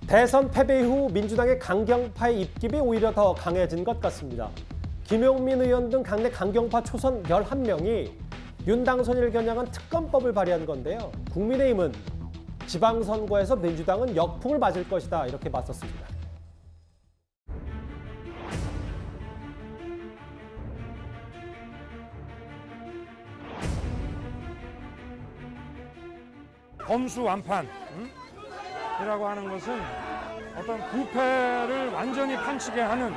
대선 패배 이후 민주당의 강경파의 입김이 오히려 더 강해진 것 같습니다. 김용민 의원 등 당내 강경파 초선 11명이 윤 당선인을 겨냥한 특검법을 발의한 건데요. 국민의힘은 지방선거에서 민주당은 역풍을 맞을 것이다 이렇게 맞섰습니다. 검수 완판이라고 하는 것은 어떤 부패를 완전히 판치게 하는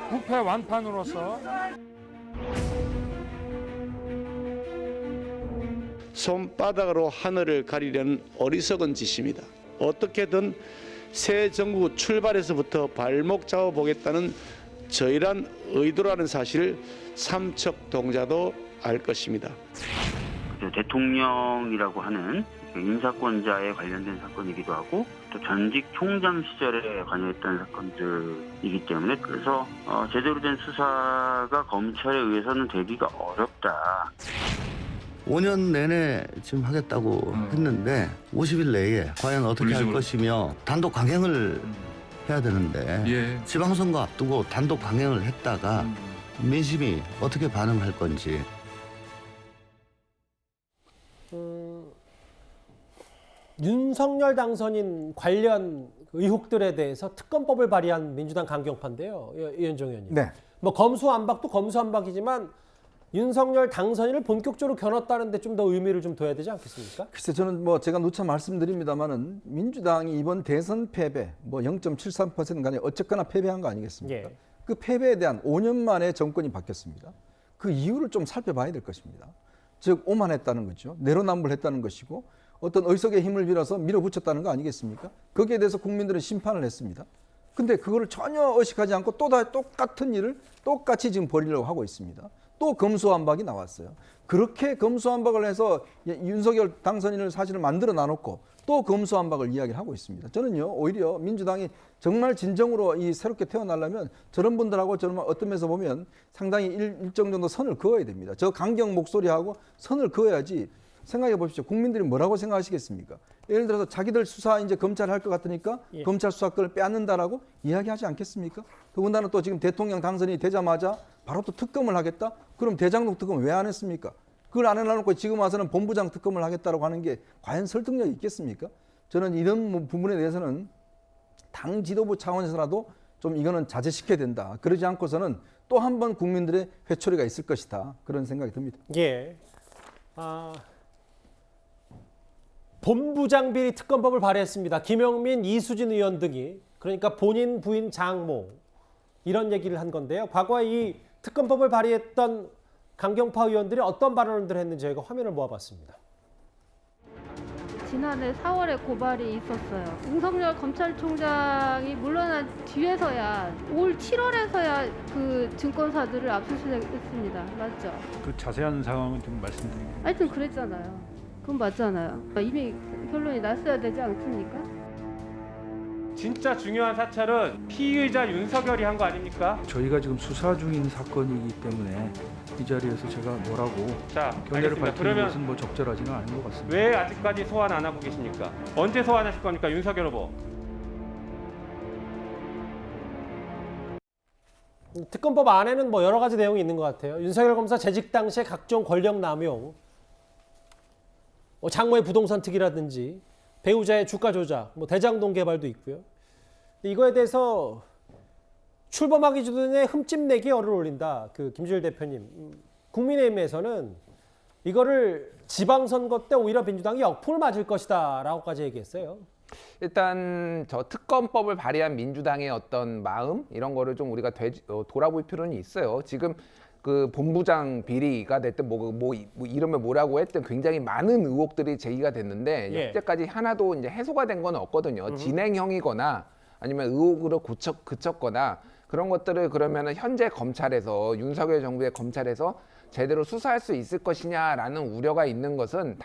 부패 완판으로서 손바닥으로 하늘을 가리려는 어리석은 짓입니다. 어떻게든 새 정부 출발에서부터 발목 잡아보겠다는 저희란 의도라는 사실을 삼척동자도 알 것입니다. 대통령이라고 하는 인사권자에 관련된 사건이기도 하고 또 전직 총장 시절에 관여했던 사건들이기 때문에 그래서 제대로 된 수사가 검찰에 의해서는 되기가 어렵다. 5년 내내 지금 하겠다고 했는데 50일 내에 과연 어떻게 할 것이며 단독 강행을 해야 되는데 지방선거 앞두고 단독 강행을 했다가 민심이 어떻게 반응할 건지. 윤석열 당선인 관련 의혹들에 대해서 특검법을 발의한 민주당 강경파인데요. 이현정 의원님. 네. 뭐 검수완박도 검수완박이지만 윤석열 당선인을 본격적으로 겨눴다는 데 좀 더 의미를 좀 둬야 되지 않겠습니까? 글쎄 저는 제가 누차 말씀드립니다만은 민주당이 이번 대선 패배 0.73% 간에 어쨌거나 패배한 거 아니겠습니까? 예. 그 패배에 대한 5년 만에 정권이 바뀌었습니다. 그 이유를 좀 살펴봐야 될 것입니다. 즉 오만했다는 거죠. 내로남불했다는 것이고 어떤 의석의 힘을 빌어서 밀어붙였다는 거 아니겠습니까? 거기에 대해서 국민들은 심판을 했습니다. 근데 그거를 전혀 의식하지 않고 또 똑같은 일을 똑같이 지금 벌이려고 하고 있습니다. 또 검수완박이 나왔어요. 그렇게 검수완박을 해서 윤석열 당선인을 사실을 만들어 놔놓고 또 검수완박을 이야기를 하고 있습니다. 저는요 오히려 민주당이 정말 진정으로 이 새롭게 태어나려면 저런 분들하고 저는 어떤 면에서 보면 상당히 일정 정도 선을 그어야 됩니다. 저 강경 목소리하고 선을 그어야지. 생각해 보십시오. 국민들이 뭐라고 생각하시겠습니까? 예를 들어서 자기들 수사 이제 검찰이 할 것 같으니까 검찰 수사권을 빼앗는다라고 이야기하지 않겠습니까? 더군다나 또 지금 대통령 당선이 되자마자 바로 또 특검을 하겠다? 그럼 대장동 특검 왜 안 했습니까? 그걸 안 해놔놓고 지금 와서는 본부장 특검을 하겠다라고 하는 게 과연 설득력이 있겠습니까? 저는 이런 부분에 대해서는 당 지도부 차원에서라도 좀 이거는 자제시켜야 된다. 그러지 않고서는 또 한 번 국민들의 회초리가 있을 것이다. 그런 생각이 듭니다. 예. 본부장 비리 특검법을 발의했습니다. 김용민, 이수진 의원 등이 그러니까 본인 부인 장모 이런 얘기를 한 건데요. 과거에 이 특검법을 발의했던 강경파 의원들이 어떤 발언을 했는지 저희가 화면을 모아봤습니다. 지난해 4월에 고발이 있었어요. 윤석열 검찰총장이 물러난 뒤에서야 올 7월에서야 그 증권사들을 압수수색했습니다. 맞죠? 그 자세한 상황은 좀 말씀드리겠습니다. 하여튼 그랬잖아요. 그건 맞잖아요. 이미 결론이 났어야 되지 않습니까? 진짜 중요한 사찰은 피의자 윤석열이 한 거 아닙니까? 저희가 지금 수사 중인 사건이기 때문에 이 자리에서 제가 뭐라고 견해를 밝히는 것은 뭐 적절하지는 않은 것 같습니다. 왜 아직까지 소환 안 하고 계십니까? 언제 소환하실 겁니까, 윤석열 후보? 특검법 안에는 뭐 여러 가지 내용이 있는 것 같아요. 윤석열 검사 재직 당시에 각종 권력 남용, 장모의 부동산 특이라든지 배우자의 주가 조작, 대장동 개발도 있고요. 이거에 대해서 출범하기 전에 흠집 내기 열을 올린다. 그 김주일 대표님, 국민의힘에서는 이거를 지방선거 때 오히려 민주당이 역풍을 맞을 것이다라고까지 얘기했어요. 일단 저 특검법을 발의한 민주당의 어떤 마음 이런 거를 좀 우리가 돌아볼 필요는 있어요. 지금 그 본부장 비리가 됐든 뭐 이러면 뭐라고 했든 굉장히 많은 의혹들이 제기가 됐는데 현재까지 하나도 이제 해소가 된 건 없거든요. 진행형이거나 아니면 의혹으로 그쳤거나 그런 것들을 그러면은 현재 검찰에서 윤석열 정부의 검찰에서 제대로 수사할 수 있을 것이냐라는 우려가 있는 것은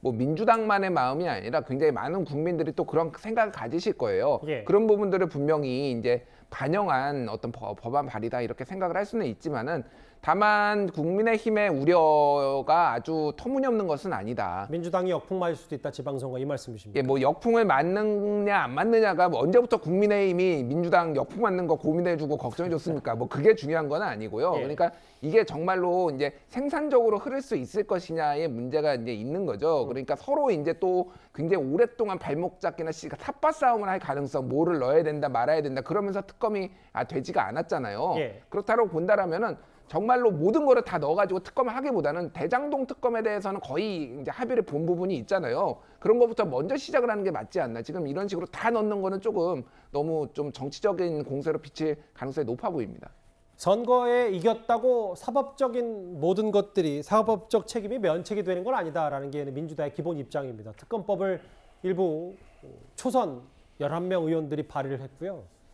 민주당만의 마음이 아니라 굉장히 많은 국민들이 또 그런 생각을 가지실 거예요. 그런 부분들을 분명히 이제 반영한 어떤 법안 발의다 이렇게 생각을 할 수는 있지만은 다만 국민의힘의 우려가 아주 터무니없는 것은 아니다. 민주당이 역풍 맞을 수도 있다 지방선거 이 말씀이십니까? 예, 뭐 역풍을 맞느냐 안 맞느냐가 뭐 언제부터 국민의힘이 민주당 역풍 맞는 거 고민해주고 걱정해줬습니까? 뭐 그게 중요한 건 아니고요. 예. 그러니까 이게 정말로 이제 생산적으로 흐를 수 있을 것이냐의 문제가 이제 있는 거죠. 그러니까 서로 이제 또 굉장히 오랫동안 발목 잡기나 삿바 싸움을 할 가능성, 뭐를 넣어야 된다 말아야 된다 그러면서 특검이 되지가 않았잖아요. 예. 그렇다고 본다라면은. 정말로 모든 거를 다 넣어가지고 특검을 하기보다는 대장동 특검에 대해서는 거의 이제 합의를 본 부분이 있잖아요. 그런 것부터 먼저 시작을 하는 게 맞지 않나. 지금 이런 식으로 다 넣는 거는 조금 너무 좀 정치적인 공세로 비칠 가능성이 높아 보입니다. 선거에 이겼다고 사법적인 모든 것들이 사법적 책임이 면책이 되는 건 아니다라는 게 민주당의 기본 입장입니다. 특검법을 일부 초선 11명 의원들이 발의를 했고요.